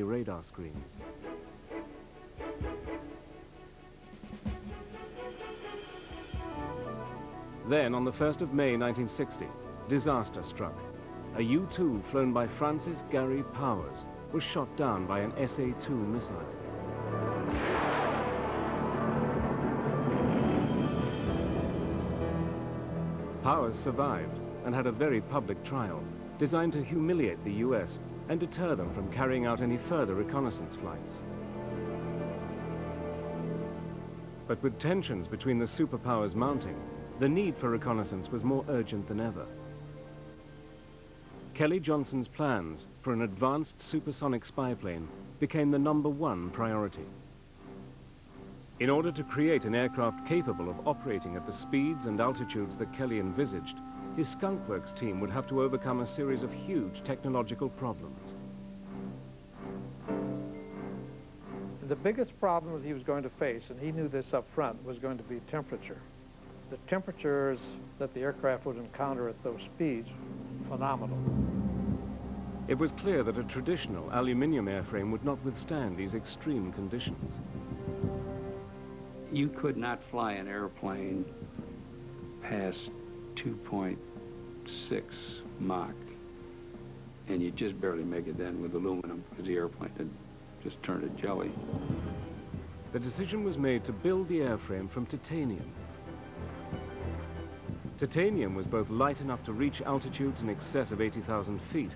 radar screen. Then, on the 1st of May 1960, disaster struck. A U-2 flown by Francis Gary Powers was shot down by an SA-2 missile. Powers survived and had a very public trial, designed to humiliate the US and deter them from carrying out any further reconnaissance flights. But with tensions between the superpowers mounting, the need for reconnaissance was more urgent than ever. Kelly Johnson's plans for an advanced supersonic spy plane became the #1 priority. In order to create an aircraft capable of operating at the speeds and altitudes that Kelly envisaged, his Skunk Works team would have to overcome a series of huge technological problems. The biggest problem that he was going to face, and he knew this up front, was going to be temperature. The temperatures that the aircraft would encounter at those speeds, phenomenal. It was clear that a traditional aluminium airframe would not withstand these extreme conditions. You could not fly an airplane past 2.6 Mach, and you just barely make it then with aluminum, because the airplane had just turned to jelly. The decision was made to build the airframe from titanium. Titanium was both light enough to reach altitudes in excess of 80,000 feet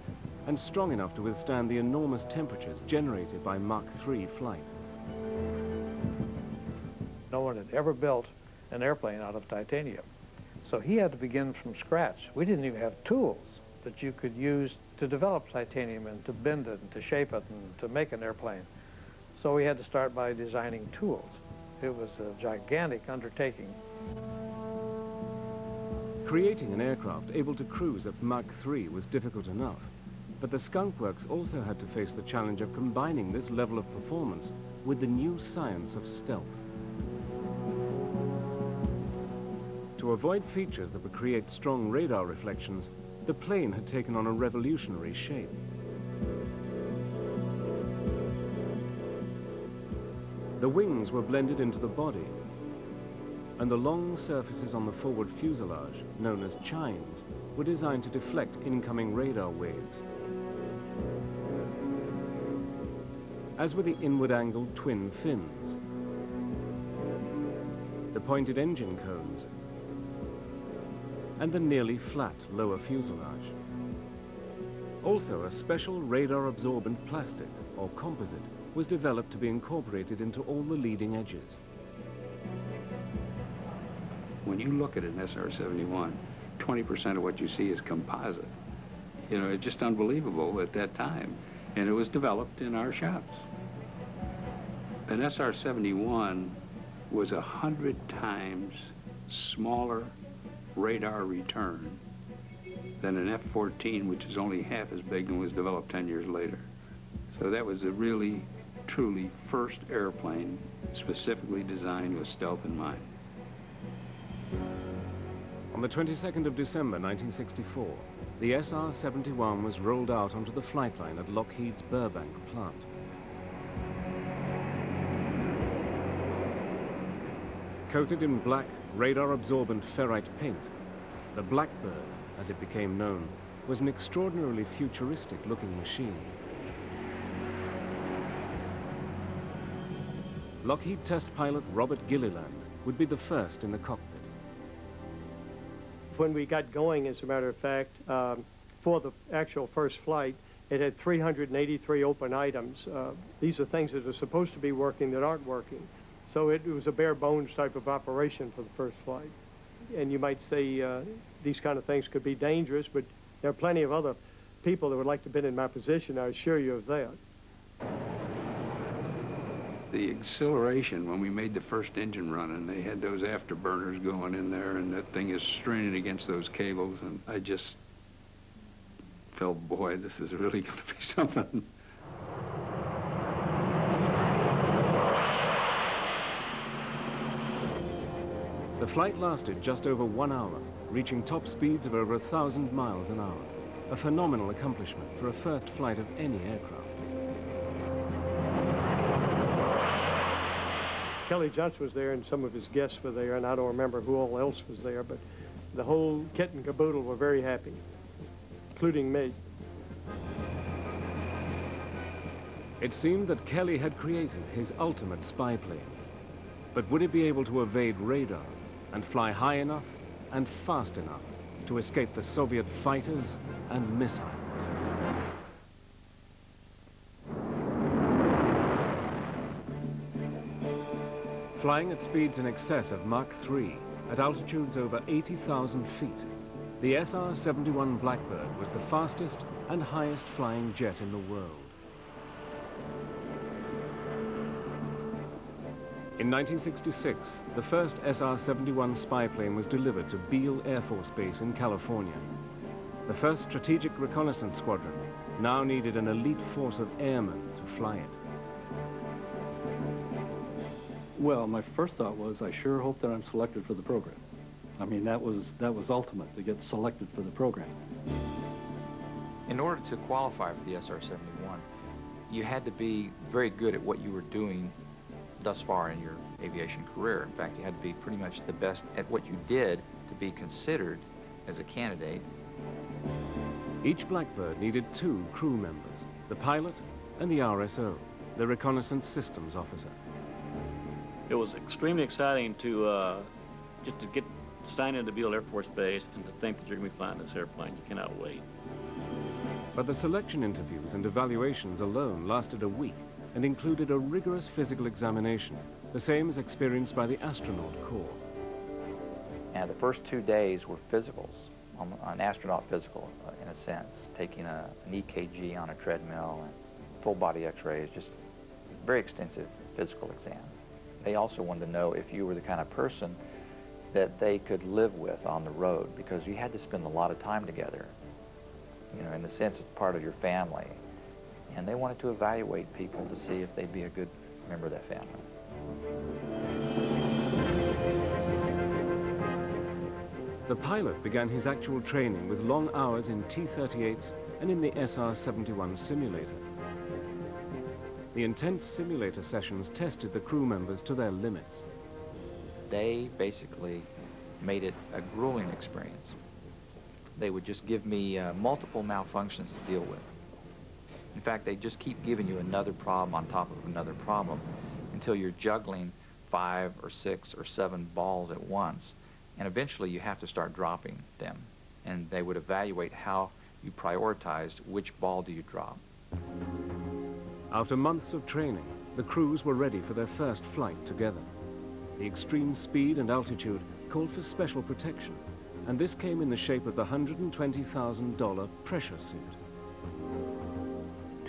and strong enough to withstand the enormous temperatures generated by Mach 3 flight. No one had ever built an airplane out of titanium. So he had to begin from scratch. We didn't even have tools that you could use to develop titanium and to bend it and to shape it and to make an airplane. So we had to start by designing tools. It was a gigantic undertaking. Creating an aircraft able to cruise at Mach 3 was difficult enough, but the Skunk Works also had to face the challenge of combining this level of performance with the new science of stealth. To avoid features that would create strong radar reflections, the plane had taken on a revolutionary shape. The wings were blended into the body, and the long surfaces on the forward fuselage, known as chines, were designed to deflect incoming radar waves. As were the inward-angled twin fins, the pointed engine cones, and the nearly flat lower fuselage. Also, a special radar-absorbent plastic, or composite, was developed to be incorporated into all the leading edges. When you look at an SR-71, 20% of what you see is composite. You know, it's just unbelievable at that time. And it was developed in our shops. An SR-71 was 100 times smaller radar return than an F-14, which is only half as big and was developed 10 years later. So that was a really, truly first airplane specifically designed with stealth in mind. On the 22nd of December 1964, the SR-71 was rolled out onto the flight line at Lockheed's Burbank plant. Coated in black, radar-absorbent ferrite paint, the Blackbird, as it became known, was an extraordinarily futuristic-looking machine. Lockheed test pilot Robert Gilliland would be the first in the cockpit. When we got going, as a matter of fact, for the actual first flight, it had 383 open items. These are things that are supposed to be working that aren't working. So it was a bare bones type of operation for the first flight. And you might say these kind of things could be dangerous, but there are plenty of other people that would like to have been in my position, I assure you of that. The exhilaration when we made the first engine run, and they had those afterburners going in there, and that thing is straining against those cables, and I just felt, boy, this is really going to be something. The flight lasted just over 1 hour, reaching top speeds of over 1,000 miles an hour, a phenomenal accomplishment for a first flight of any aircraft. Kelly Johnson was there and some of his guests were there, and I don't remember who all else was there, but the whole kit and caboodle were very happy, including me. It seemed that Kelly had created his ultimate spy plane. But would it be able to evade radar and fly high enough and fast enough to escape the Soviet fighters and missiles? Flying at speeds in excess of Mach 3 at altitudes over 80,000 feet, the sr71 Blackbird was the fastest and highest flying jet in the world. In 1966, the first sr71 spy plane was delivered to Beale Air Force Base in California. The first Strategic Reconnaissance Squadron now needed an elite force of airmen to fly it. Well, my first thought was, I sure hope that I'm selected for the program. I mean, that was ultimate, to get selected for the program. In order to qualify for the SR-71, you had to be very good at what you were doing thus far in your aviation career. In fact, you had to be pretty much the best at what you did to be considered as a candidate. Each Blackbird needed 2 crew members, the pilot and the RSO, the Reconnaissance Systems Officer. It was extremely exciting to just to get signed into Beale Air Force Base and to think that you're going to be flying this airplane. You cannot wait. But the selection interviews and evaluations alone lasted a week and included a rigorous physical examination, the same as experienced by the astronaut corps. And the first 2 days were physicals, an astronaut physical in a sense, taking an EKG on a treadmill and full body x-rays, just very extensive physical exam. They also wanted to know if you were the kind of person that they could live with on the road, because you had to spend a lot of time together. You know, in a sense, it's part of your family. And they wanted to evaluate people to see if they'd be a good member of that family. The pilot began his actual training with long hours in T-38s and in the SR-71 simulator. The intense simulator sessions tested the crew members to their limits. They basically made it a grueling experience. They would just give me multiple malfunctions to deal with. In fact, they just keep giving you another problem on top of another problem until you're juggling 5 or 6 or 7 balls at once. And eventually you have to start dropping them. And they would evaluate how you prioritized which ball do you drop. After months of training, the crews were ready for their first flight together. The extreme speed and altitude called for special protection, and this came in the shape of the $120,000 pressure suit.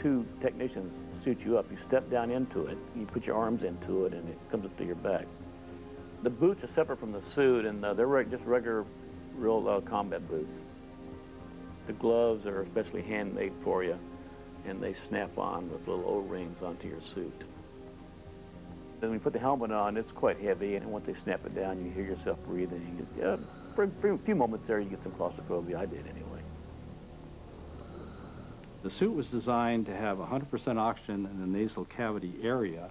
2 technicians suit you up. You step down into it, you put your arms into it, and it comes up to your back. The boots are separate from the suit, and they're just regular, real combat boots. The gloves are especially handmade for you, and they snap on with little O-rings onto your suit. Then when you put the helmet on, it's quite heavy, and once they snap it down, you hear yourself breathing. For a few moments there, you get some claustrophobia. I did anyway. The suit was designed to have 100% oxygen in the nasal cavity area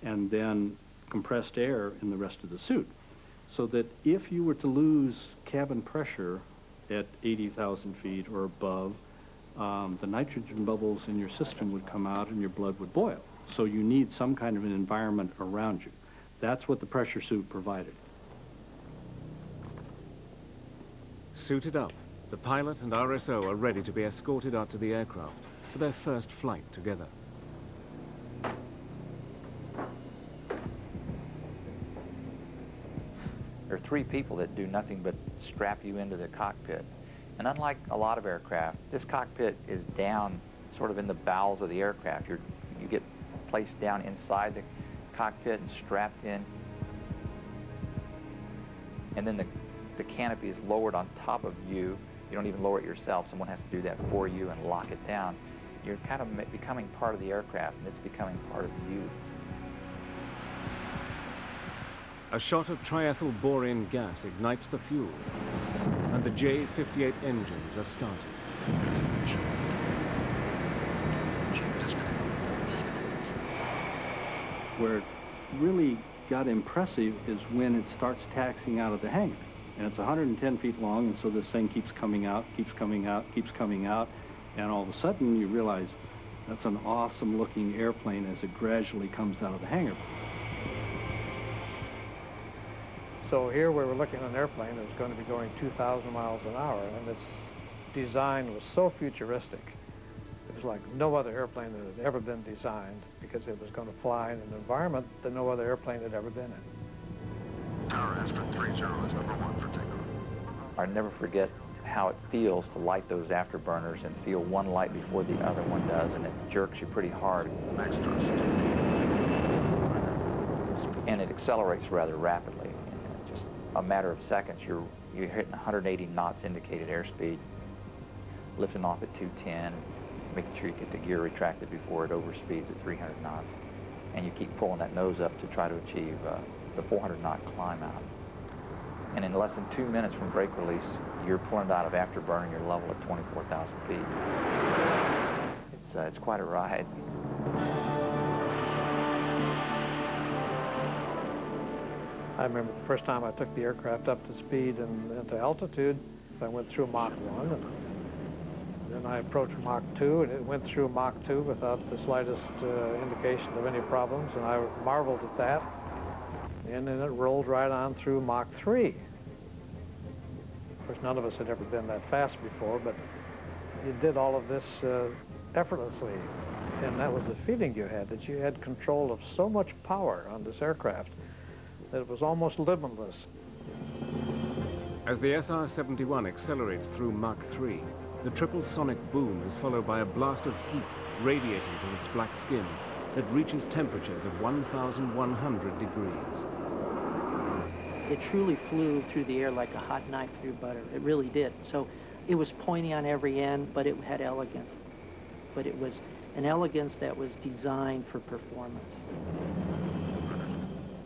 and then compressed air in the rest of the suit, so that if you were to lose cabin pressure at 80,000 feet or above, the nitrogen bubbles in your system would come out and your blood would boil. So you need some kind of an environment around you. That's what the pressure suit provided. Suited up, the pilot and RSO are ready to be escorted out to the aircraft for their first flight together. There are 3 people that do nothing but strap you into the cockpit. And unlike a lot of aircraft, this cockpit is down sort of in the bowels of the aircraft. You get placed down inside the cockpit and strapped in. And then the canopy is lowered on top of you. You don't even lower it yourself. Someone has to do that for you and lock it down. You're kind of becoming part of the aircraft, and it's becoming part of you. A shot of triethyl borane gas ignites the fuel, and the J-58 engines are started. Where it really got impressive is when it starts taxiing out of the hangar. And it's 110 feet long, and so this thing keeps coming out, keeps coming out, keeps coming out, and all of a sudden you realize that's an awesome looking airplane as it gradually comes out of the hangar. So here we were looking at an airplane that was going to be going 2,000 miles an hour, and its design was so futuristic. It was like no other airplane that had ever been designed, because it was going to fly in an environment that no other airplane had ever been in. Tower Aspen 30 is number 1 for takeoff. I'll never forget how it feels to light those afterburners and feel one light before the other one does, and it jerks you pretty hard. Max thrust. And it accelerates rather rapidly. In just a matter of seconds, you're hitting 180 knots indicated airspeed, lifting off at 210, making sure you get the gear retracted before it overspeeds at 300 knots. And you keep pulling that nose up to try to achieve the 400-knot climb out. And in less than 2 minutes from brake release, you're pulling it out of afterburner, you're level at 24,000 feet. It's quite a ride. I remember the first time I took the aircraft up to speed and to altitude, I went through Mach 1, and then I approached Mach 2, and it went through Mach 2 without the slightest indication of any problems, and I marveled at that. And then it rolled right on through Mach 3. Of course, none of us had ever been that fast before, but you did all of this effortlessly. And that was the feeling you had, that you had control of so much power on this aircraft that it was almost limitless. As the sr71 accelerates through Mach 3, the triple sonic boom is followed by a blast of heat radiating from its black skin that reaches temperatures of 1,100 degrees. It truly flew through the air like a hot knife through butter. It really did. So it was pointy on every end, but it had elegance. But it was an elegance that was designed for performance.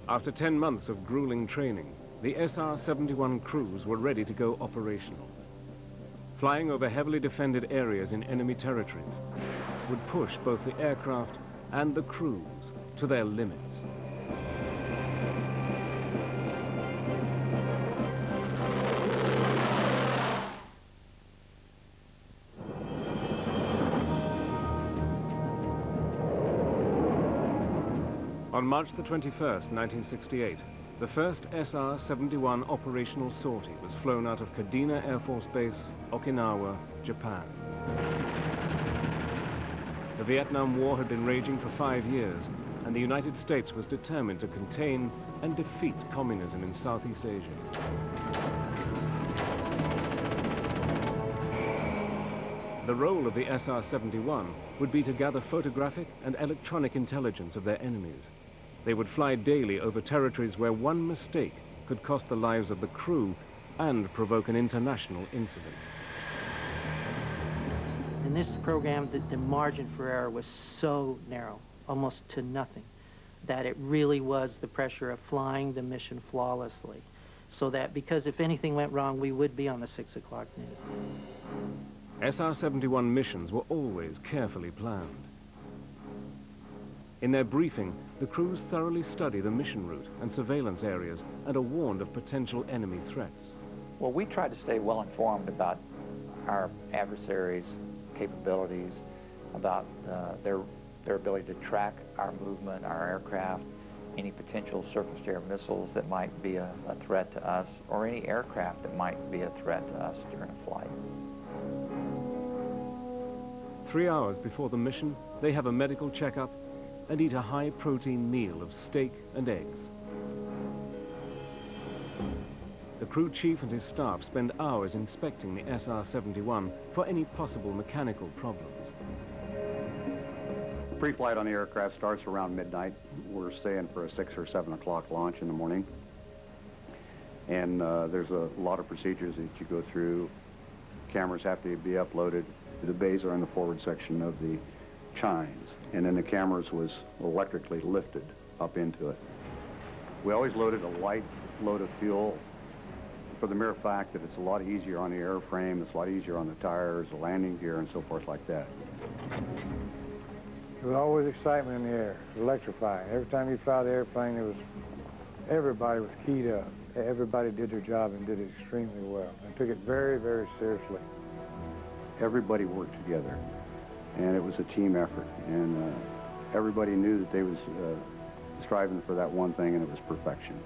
After 10 months of grueling training, the sr71 crews were ready to go operational. Flying over heavily defended areas in enemy territories would push both the aircraft and the crews to their limits. On March the 21st, 1968, the first sr71 operational sortie was flown out of Kadena Air Force Base, Okinawa, Japan. The Vietnam War had been raging for 5 years, and the United States was determined to contain and defeat communism in Southeast Asia. The role of the sr71 would be to gather photographic and electronic intelligence of their enemies. They would fly daily over territories where one mistake could cost the lives of the crew and provoke an international incident. In this program, the margin for error was so narrow, almost to nothing, that it really was the pressure of flying the mission flawlessly. So that, because if anything went wrong, we would be on the 6 o'clock news. sr71 missions were always carefully planned. In their briefing, the crews thoroughly study the mission route and surveillance areas and are warned of potential enemy threats. Well, we try to stay well informed about our adversaries' capabilities, about their ability to track our movement, our aircraft, any potential surface air missiles that might be a threat to us, or any aircraft that might be a threat to us during a flight. 3 hours before the mission, they have a medical checkup and eat a high-protein meal of steak and eggs. The crew chief and his staff spend hours inspecting the sr71 for any possible mechanical problems. Pre-flight on the aircraft starts around midnight. We're staying for a 6 or 7 o'clock launch in the morning. And there's a lot of procedures that you go through. Cameras have to be uploaded. The bays are in the forward section of the chines, and then the cameras was electrically lifted up into it. We always loaded a light load of fuel for the mere fact that it's a lot easier on the airframe, it's a lot easier on the tires, the landing gear, and so forth like that. There was always excitement in the air, electrifying. Every time you fly the airplane, there was Everybody was keyed up. Everybody did their job and did it extremely well and took it very, very seriously. Everybody worked together, and it was a team effort, and everybody knew that they was striving for that one thing, and it was perfection.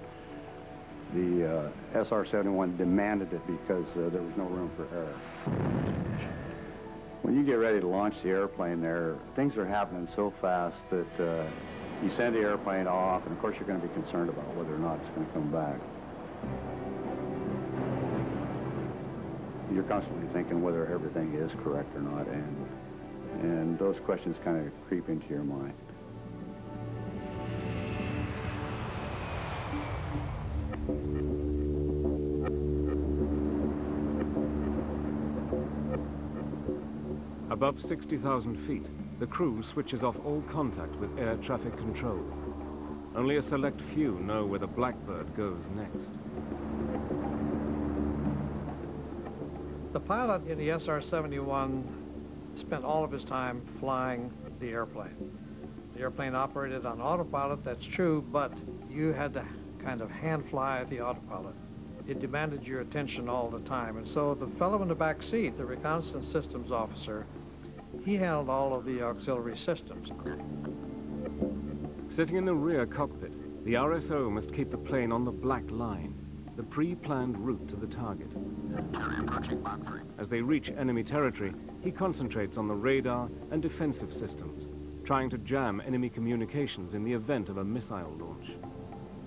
The sr71 demanded it because there was no room for error. When you get ready to launch the airplane there, things are happening so fast that you send the airplane off, and of course you're going to be concerned about whether or not it's going to come back. You're constantly thinking whether everything is correct or not, and those questions kind of creep into your mind. Above 60,000 feet, the crew switches off all contact with air traffic control. Only a select few know where the Blackbird goes next. The pilot in the SR-71 spent all of his time flying the airplane. The airplane operated on autopilot, that's true, but you had to kind of hand fly the autopilot. It demanded your attention all the time, and so the fellow in the back seat, the reconnaissance systems officer, he handled all of the auxiliary systems. Sitting in the rear cockpit, the RSO must keep the plane on the black line, the pre-planned route to the target. As they reach enemy territory, he concentrates on the radar and defensive systems, trying to jam enemy communications in the event of a missile launch.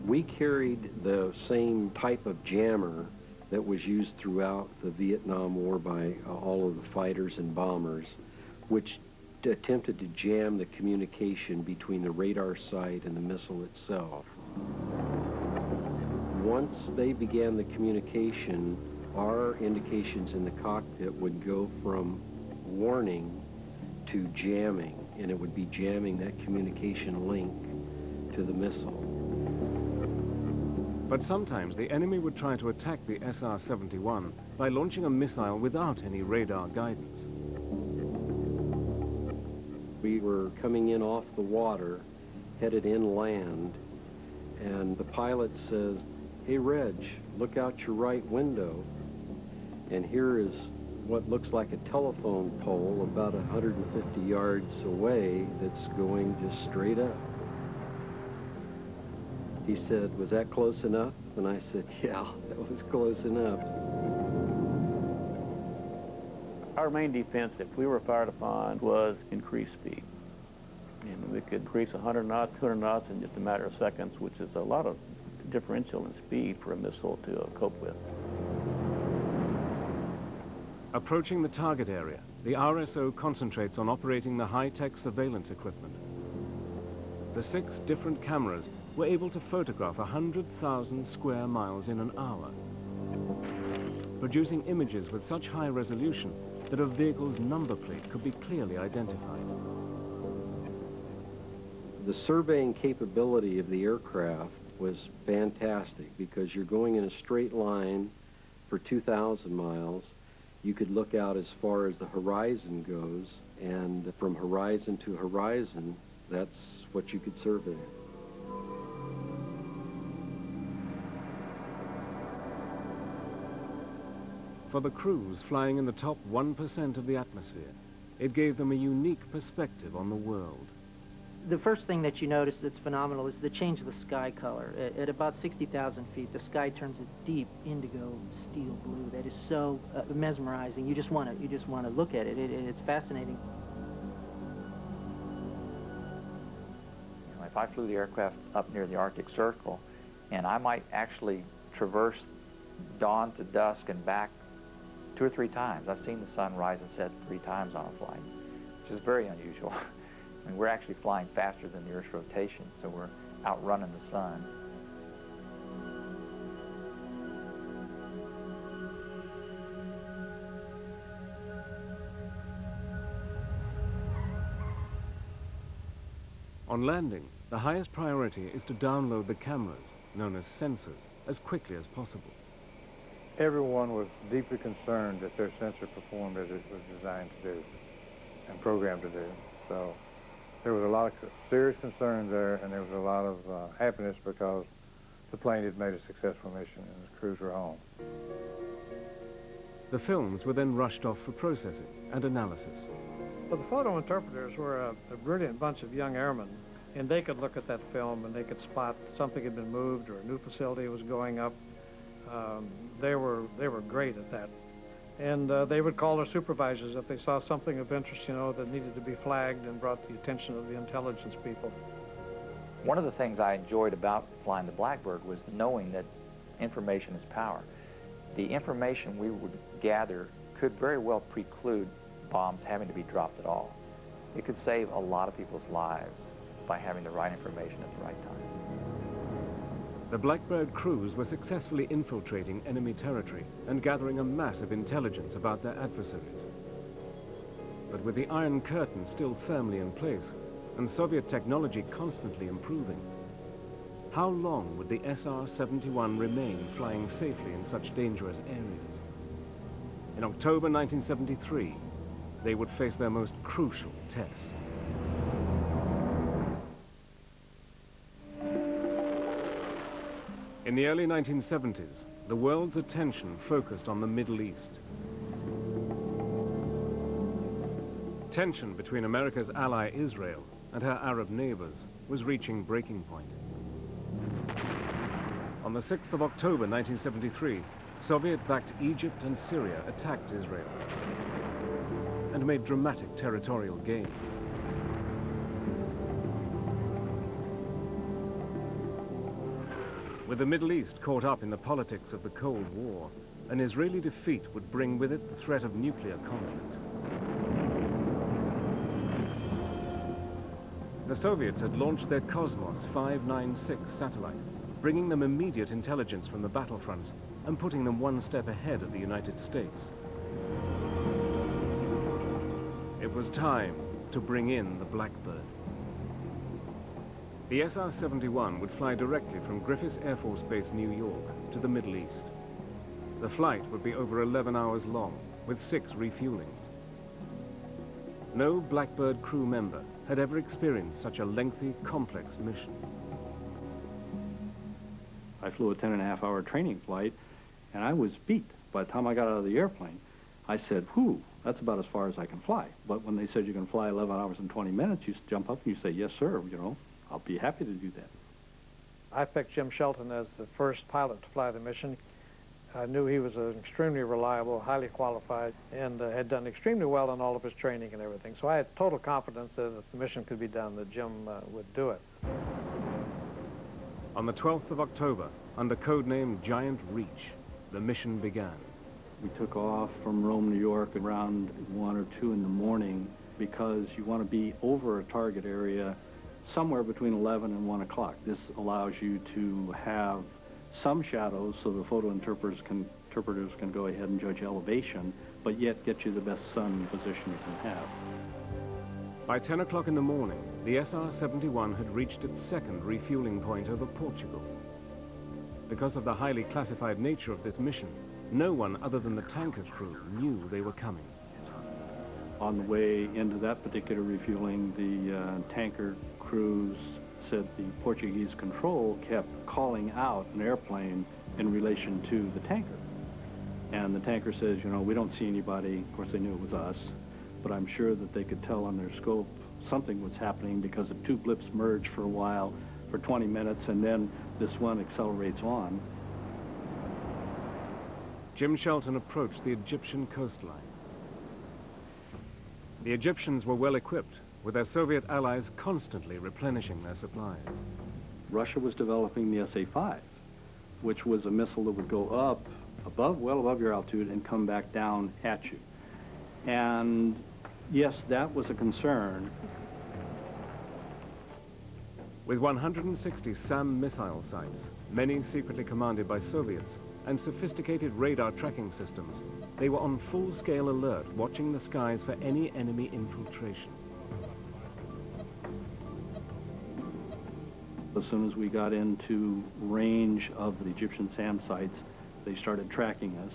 We carried the same type of jammer that was used throughout the Vietnam War by all of the fighters and bombers, which attempted to jam the communication between the radar site and the missile itself. Once they began the communication, our indications in the cockpit would go from warning to jamming, and it would be jamming that communication link to the missile. But sometimes the enemy would try to attack the SR-71 by launching a missile without any radar guidance. We were coming in off the water, headed inland, and the pilot says, "Hey, Reg, look out your right window." And here is what looks like a telephone pole about 150 yards away that's going just straight up. He said, "Was that close enough?" And I said, "Yeah, that was close enough." Our main defense, if we were fired upon, was increased speed. And we could increase 100 knots, 200 knots in just a matter of seconds, which is a lot of differential in speed for a missile to cope with. Approaching the target area, the RSO concentrates on operating the high-tech surveillance equipment. The 6 different cameras were able to photograph 100,000 square miles in an hour, producing images with such high resolution that a vehicle's number plate could be clearly identified. The surveying capability of the aircraft was fantastic because you're going in a straight line for 2,000 miles. You could look out as far as the horizon goes, and from horizon to horizon, that's what you could survey. For the crews flying in the top 1% of the atmosphere, it gave them a unique perspective on the world. The first thing that you notice that's phenomenal is the change of the sky color. At about 60,000 feet, the sky turns a deep indigo steel blue that is so mesmerizing. You just want to look at it. It's fascinating. You know, if I flew the aircraft up near the Arctic Circle, and I might actually traverse dawn to dusk and back 2 or 3 times. I've seen the sun rise and set 3 times on a flight, which is very unusual. I mean, we're actually flying faster than the Earth's rotation, so we're outrunning the sun. On landing, the highest priority is to download the cameras, known as sensors, as quickly as possible. Everyone was deeply concerned that their sensor performed as it was designed to do and programmed to do. So there was a lot of serious concern there, and there was a lot of happiness because the plane had made a successful mission and the crews were home. The films were then rushed off for processing and analysis. Well, the photo interpreters were a brilliant bunch of young airmen, and they could look at that film and they could spot something had been moved or a new facility was going up. They were great at that. And they would call their supervisors if they saw something of interest, you know, that needed to be flagged and brought to the attention of the intelligence people. One of the things I enjoyed about flying the Blackbird was knowing that information is power. The information we would gather could very well preclude bombs having to be dropped at all. It could save a lot of people's lives by having the right information at the right time. The Blackbird crews were successfully infiltrating enemy territory and gathering a mass of intelligence about their adversaries. But with the Iron Curtain still firmly in place and Soviet technology constantly improving, how long would the sr71 remain flying safely in such dangerous areas? In October 1973, they would face their most crucial test. In the early 1970s, the world's attention focused on the Middle East. Tension between America's ally Israel and her Arab neighbors was reaching breaking point. On the 6th of October 1973, Soviet-backed Egypt and Syria attacked Israel and made dramatic territorial gains. With the Middle East caught up in the politics of the Cold War, an Israeli defeat would bring with it the threat of nuclear conflict. The Soviets had launched their Cosmos 596 satellite, bringing them immediate intelligence from the battlefronts and putting them one step ahead of the United States. It was time to bring in the Blackbird. The sr71 would fly directly from Griffiths Air Force Base, New York, to the Middle East. The flight would be over 11 hours long, with 6 refuelings. No Blackbird crew member had ever experienced such a lengthy, complex mission. I flew a 10.5-hour training flight, and I was beat. By the time I got out of the airplane, I said, whew, that's about as far as I can fly. But when they said you can fly 11 hours and 20 minutes, you jump up and you say, yes, sir, you know, I'll be happy to do that. I picked Jim Shelton as the first pilot to fly the mission. I knew he was an extremely reliable, highly qualified, and had done extremely well in all of his training and everything. So I had total confidence that if the mission could be done, that Jim would do it. On the 12th of October, under codename Giant Reach, the mission began. We took off from Rome, New York around 1 or 2 in the morning because you want to be over a target area somewhere between 11 and 1 o'clock. This allows you to have some shadows so the photo interpreters can go ahead and judge elevation, but yet get you the best sun position you can have. By 10 o'clock in the morning, the sr71 had reached its second refueling point over Portugal. Because of the highly classified nature of this mission, no one other than the tanker crew knew they were coming. On the way into that particular refueling, the tanker crews said the Portuguese control kept calling out an airplane in relation to the tanker. And the tanker says, you know, we don't see anybody. Of course, they knew it was us, but I'm sure that they could tell on their scope something was happening because the 2 blips merged for a while, for 20 minutes, and then this one accelerates on. Jim Shelton approached the Egyptian coastline. The Egyptians were well equipped, with their Soviet allies constantly replenishing their supplies. Russia was developing the SA-5, which was a missile that would go up above, well above your altitude and come back down at you. And yes, that was a concern. With 160 SAM missile sites, many secretly commanded by Soviets, and sophisticated radar tracking systems, they were on full-scale alert, watching the skies for any enemy infiltration. As soon as we got into range of the Egyptian SAM sites, they started tracking us.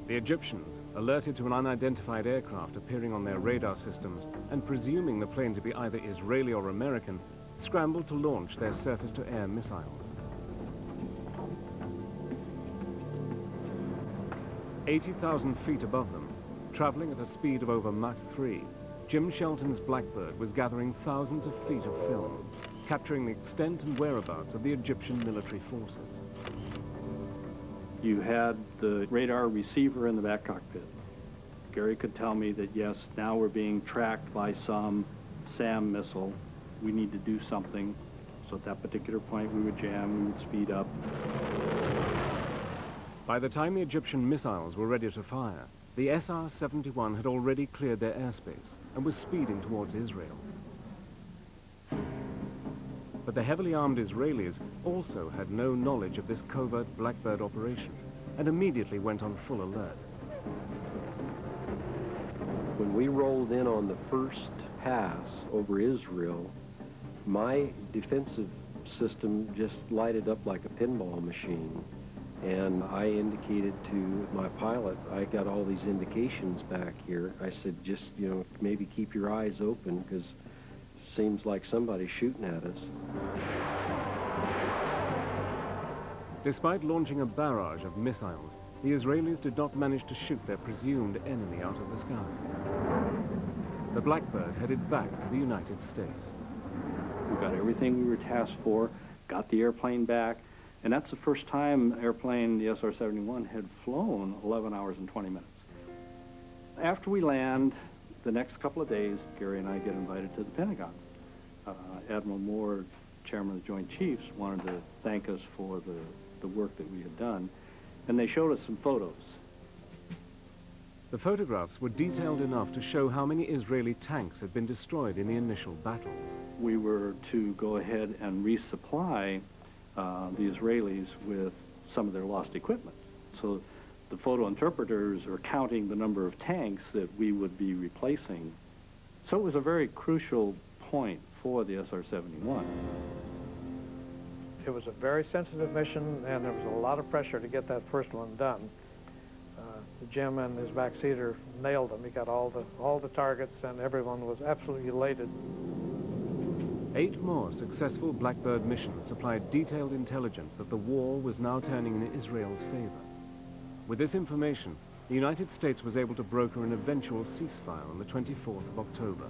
The Egyptians, alerted to an unidentified aircraft appearing on their radar systems and presuming the plane to be either Israeli or American, scrambled to launch their surface-to-air missiles. 80,000 feet above them, traveling at a speed of over Mach 3, Jim Shelton's Blackbird was gathering thousands of feet of film, capturing the extent and whereabouts of the Egyptian military forces. You had the radar receiver in the back cockpit. Gary could tell me that, yes, now we're being tracked by some SAM missile. We need to do something. So at that particular point, we would jam, we would speed up. By the time the Egyptian missiles were ready to fire, the sr71 had already cleared their airspace and was speeding towards Israel. But the heavily armed Israelis also had no knowledge of this covert Blackbird operation and immediately went on full alert. When we rolled in on the first pass over Israel, my defensive system just lighted up like a pinball machine. And I indicated to my pilot, I got all these indications back here. I said, just, you know, maybe keep your eyes open because it seems like somebody's shooting at us. Despite launching a barrage of missiles, the Israelis did not manage to shoot their presumed enemy out of the sky. The Blackbird headed back to the United States. We got everything we were tasked for, got the airplane back, and that's the first time airplane, the SR-71, had flown 11 hours and 20 minutes. After we land, the next couple of days, Gary and I get invited to the Pentagon. Admiral Moore, chairman of the Joint Chiefs, wanted to thank us for the work that we had done, and they showed us some photos. The photographs were detailed enough to show how many Israeli tanks had been destroyed in the initial battles. We were to go ahead and resupply the Israelis with some of their lost equipment. So the photo interpreters are counting the number of tanks that we would be replacing. So it was a very crucial point for the SR-71. It was a very sensitive mission, and there was a lot of pressure to get that first one done. Jim and his backseater nailed them. He got all the targets, and everyone was absolutely elated. 8 more successful Blackbird missions supplied detailed intelligence that the war was now turning in Israel's favor. With this information, the United States was able to broker an eventual ceasefire on the 24th of October.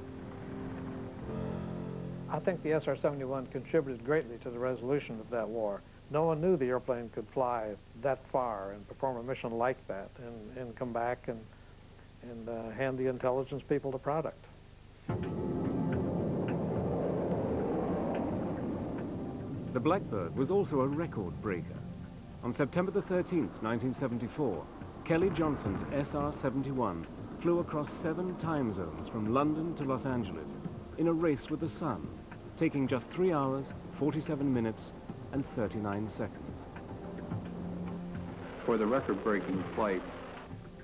I think the SR-71 contributed greatly to the resolution of that war. No one knew the airplane could fly that far and perform a mission like that and come back and hand the intelligence people the product. The Blackbird was also a record breaker. On September the 13th, 1974, Kelly Johnson's SR-71 flew across 7 time zones from London to Los Angeles in a race with the sun, taking just 3 hours, 47 minutes, and 39 seconds. For the record-breaking flight,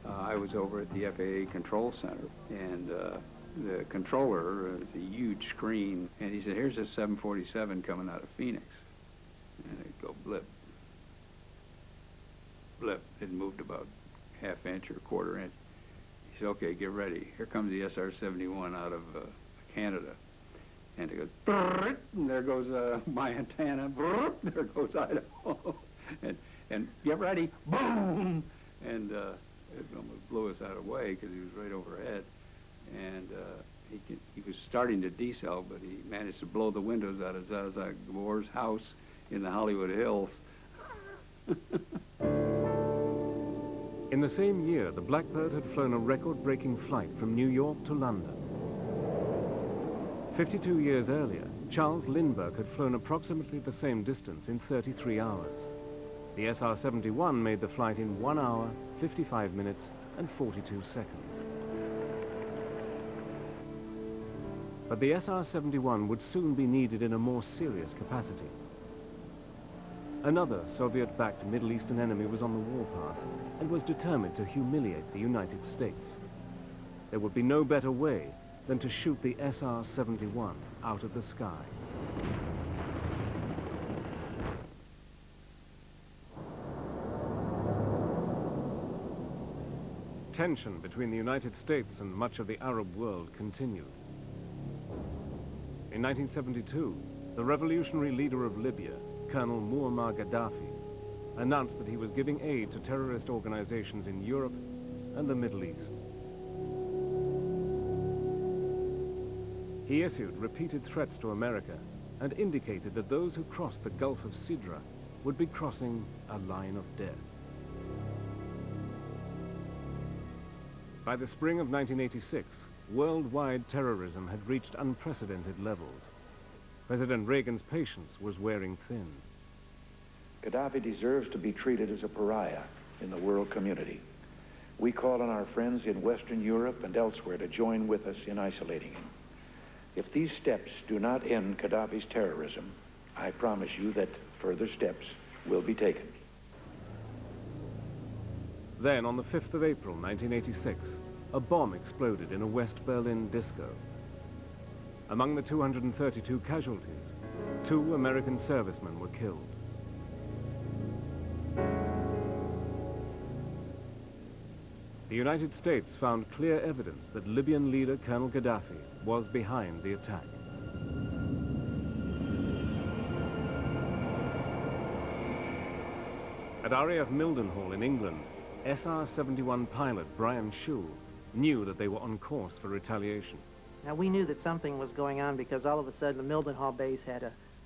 I was over at the FAA Control Center, and the controller, a huge screen, and he said, here's a 747 coming out of Phoenix. And it'd go blip, blip. It moved about ½ inch or _1 inch. He said, okay, get ready. Here comes the SR-71 out of Canada. And it goes, brrr, and there goes my antenna, brrr, there goes Idaho. and get ready, boom! And it almost blew us out of the way because he was right overhead. And he was starting to decel, but he managed to blow the windows out of Zsa Gabor's house in the Hollywood Hills. In the same year, the Blackbird had flown a record-breaking flight from New York to London. 52 years earlier, Charles Lindbergh had flown approximately the same distance in 33 hours. The SR-71 made the flight in 1 hour, 55 minutes, and 42 seconds. But the SR-71 would soon be needed in a more serious capacity. Another Soviet-backed Middle Eastern enemy was on the warpath and was determined to humiliate the United States. There would be no better way than to shoot the SR-71 out of the sky. Tension between the United States and much of the Arab world continued. In 1972, the revolutionary leader of Libya, Colonel Muammar Gaddafi, announced that he was giving aid to terrorist organizations in Europe and the Middle East. He issued repeated threats to America and indicated that those who crossed the Gulf of Sidra would be crossing a line of death. By the spring of 1986, worldwide terrorism had reached unprecedented levels. President Reagan's patience was wearing thin. Gaddafi deserves to be treated as a pariah in the world community. We call on our friends in Western Europe and elsewhere to join with us in isolating him. If these steps do not end Gaddafi's terrorism, I promise you that further steps will be taken. Then, on the 5th of April, 1986, a bomb exploded in a West Berlin disco. Among the 232 casualties, 2 American servicemen were killed. The United States found clear evidence that Libyan leader Colonel Gaddafi was behind the attack. At RAF Mildenhall in England, sr71 pilot Brian Shule knew that they were on course for retaliation. Now, we knew that something was going on because all of a sudden the Mildenhall base had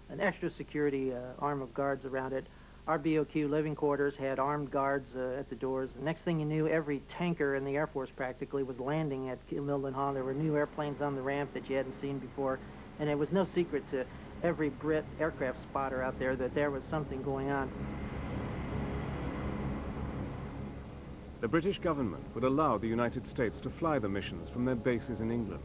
an extra security arm of guards around it. Our BOQ living quarters had armed guards at the doors. The next thing you knew, every tanker in the Air Force practically was landing at Mildenhall. There were new airplanes on the ramp that you hadn't seen before, and it was no secret to every Brit aircraft spotter out there that there was something going on. The British government would allow the United States to fly the missions from their bases in England.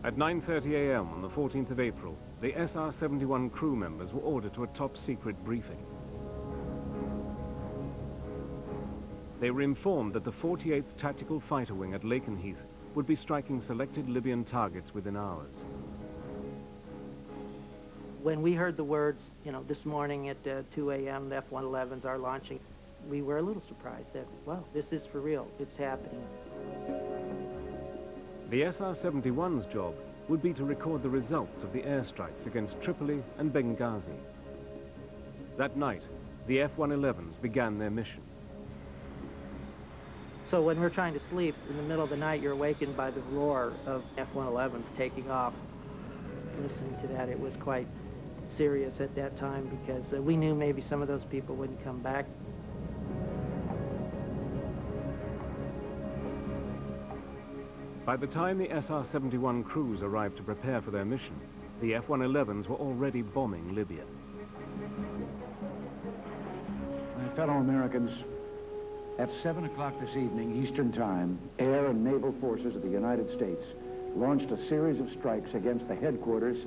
At 9:30 a.m. on the 14th of April, the SR-71 crew members were ordered to a top-secret briefing. They were informed that the 48th Tactical Fighter Wing at Lakenheath would be striking selected Libyan targets within hours. When we heard the words, you know, this morning at 2 a.m., the F-111s are launching, we were a little surprised that, well, this is for real, it's happening. The SR-71's job would be to record the results of the airstrikes against Tripoli and Benghazi. That night, the F-111s began their mission. So when we're trying to sleep, in the middle of the night, you're awakened by the roar of F-111s taking off. Listening to that, it was quite serious at that time because we knew maybe some of those people wouldn't come back. By the time the SR-71 crews arrived to prepare for their mission, the F-111s were already bombing Libya. My fellow Americans, at 7 o'clock this evening, Eastern Time, air and naval forces of the United States launched a series of strikes against the headquarters,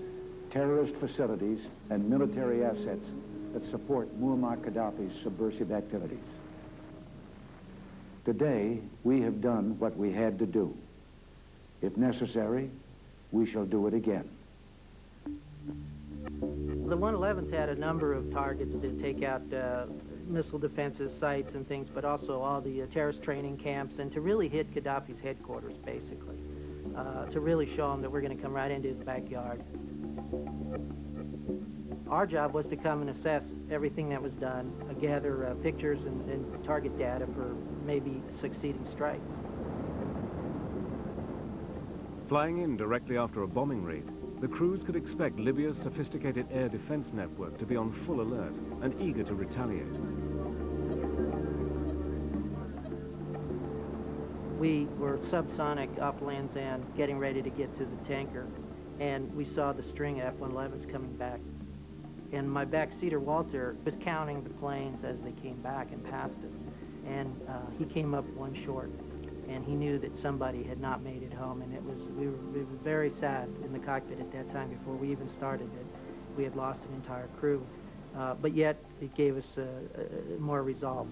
terrorist facilities, and military assets that support Muammar Gaddafi's subversive activities. Today, we have done what we had to do. If necessary, we shall do it again. The 111s had a number of targets to take out missile defenses, sites and things, but also all the terrorist training camps, and to really hit Gaddafi's headquarters, basically, to really show him that we're going to come right into his backyard. Our job was to come and assess everything that was done, gather pictures and target data for maybe a succeeding strike. Flying in directly after a bombing raid, the crews could expect Libya's sophisticated air defense network to be on full alert and eager to retaliate. We were subsonic uplands and getting ready to get to the tanker, and we saw the string of F-111s coming back. And my backseater, Walter, was counting the planes as they came back and passed us. And he came up one short. And he knew that somebody had not made it home, and it was very sad in the cockpit at that time before we even started it. We had lost an entire crew, but yet it gave us more resolve.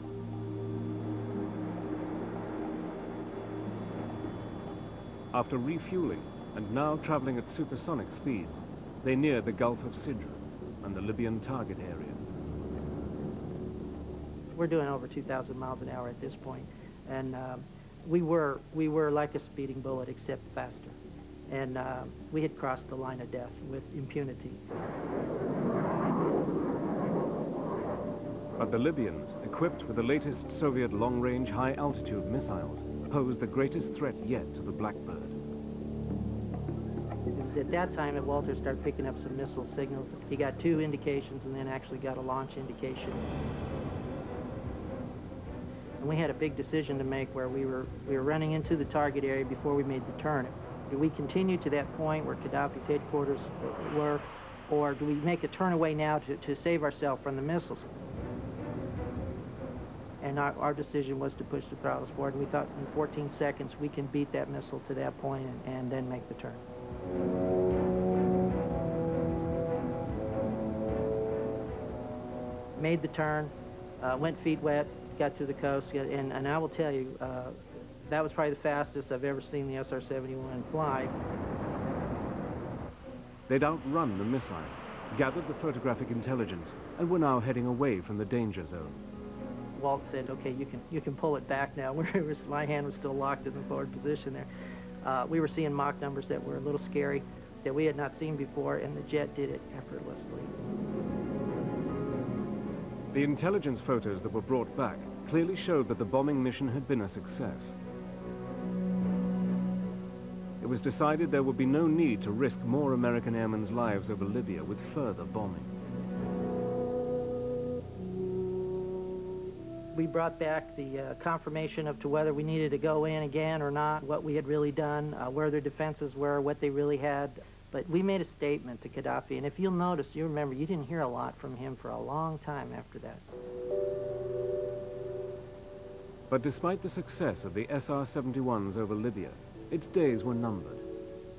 After refueling and now traveling at supersonic speeds, they neared the Gulf of Sidra and the Libyan target area. We're doing over 2,000 miles an hour at this point, and we were like a speeding bullet, except faster. And we had crossed the line of death with impunity. But the Libyans, equipped with the latest Soviet long-range high-altitude missiles, posed the greatest threat yet to the Blackbird. It was at that time that Walter started picking up some missile signals. He got 2 indications and then actually got a launch indication. And we had a big decision to make where we were running into the target area before we made the turn. Do we continue to that point where Gaddafi's headquarters were, or do we make a turn away now to save ourselves from the missiles? And our decision was to push the throttles forward, and we thought in 14 seconds we can beat that missile to that point and then make the turn. Made the turn, went feet wet, got to the coast, and I will tell you, that was probably the fastest I've ever seen the SR-71 fly. They'd outrun the missile, gathered the photographic intelligence, and were now heading away from the danger zone. Walt said, okay, you can pull it back now. My hand was still locked in the forward position there. We were seeing Mach numbers that were a little scary, that we had not seen before, and the jet did it effortlessly. The intelligence photos that were brought back clearly showed that the bombing mission had been a success. It was decided there would be no need to risk more American airmen's lives over Libya with further bombing. We brought back the confirmation of to whether we needed to go in again or not, what we had really done, where their defenses were, what they really had. But we made a statement to Gaddafi, and if you'll notice, you remember, you didn't hear a lot from him for a long time after that. But despite the success of the SR-71s over Libya, its days were numbered.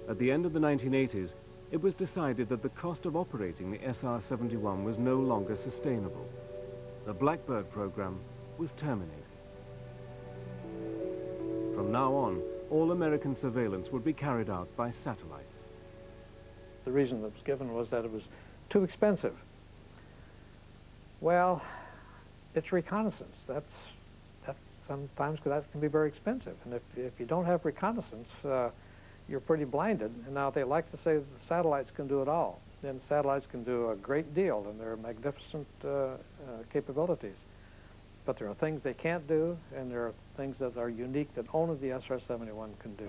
At the end of the 1980s, it was decided that the cost of operating the SR-71 was no longer sustainable. The Blackbird program was terminated. From now on, all American surveillance would be carried out by satellites. The reason that was given was that it was too expensive. Well, it's reconnaissance. That's sometimes that can be very expensive. And if you don't have reconnaissance, you're pretty blinded. And now they like to say that the satellites can do it all. And satellites can do a great deal, and they're magnificent capabilities. But there are things they can't do, and there are things that are unique that only the SR-71 can do.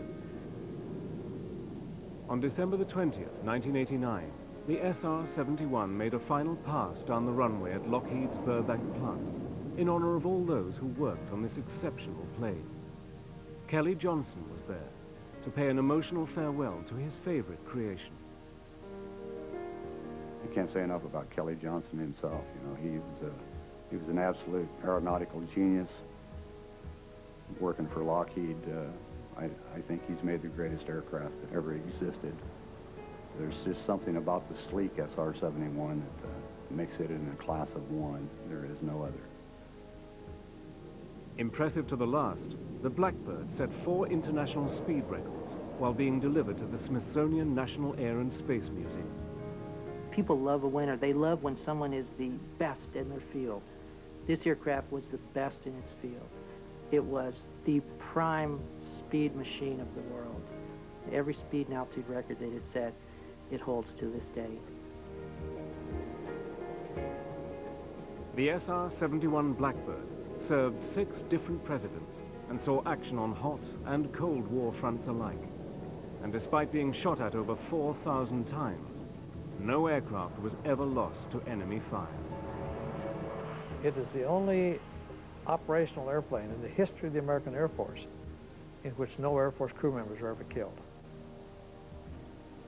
On December the 20th, 1989, the SR-71 made a final pass down the runway at Lockheed's Burbank plant in honor of all those who worked on this exceptional plane. Kelly Johnson was there to pay an emotional farewell to his favorite creation. You can't say enough about Kelly Johnson himself. You know, he was an absolute aeronautical genius. Working for Lockheed, I think he's made the greatest aircraft that ever existed. There's just something about the sleek SR-71 that makes it in a class of one. There is no other. Impressive to the last, the Blackbird set 4 international speed records while being delivered to the Smithsonian National Air and Space Museum. People love a winner. They love when someone is the best in their field. This aircraft was the best in its field. It was the prime speed machine of the world. Every speed and altitude record that it set, it holds to this day. The SR-71 Blackbird served 6 different presidents and saw action on hot and cold war fronts alike. And despite being shot at over 4,000 times, no aircraft was ever lost to enemy fire. It is the only operational airplane in the history of the American Air Force in which no Air Force crew members were ever killed.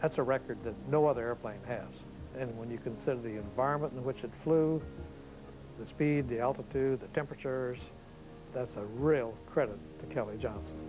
That's a record that no other airplane has. And when you consider the environment in which it flew, the speed, the altitude, the temperatures, that's a real credit to Kelly Johnson.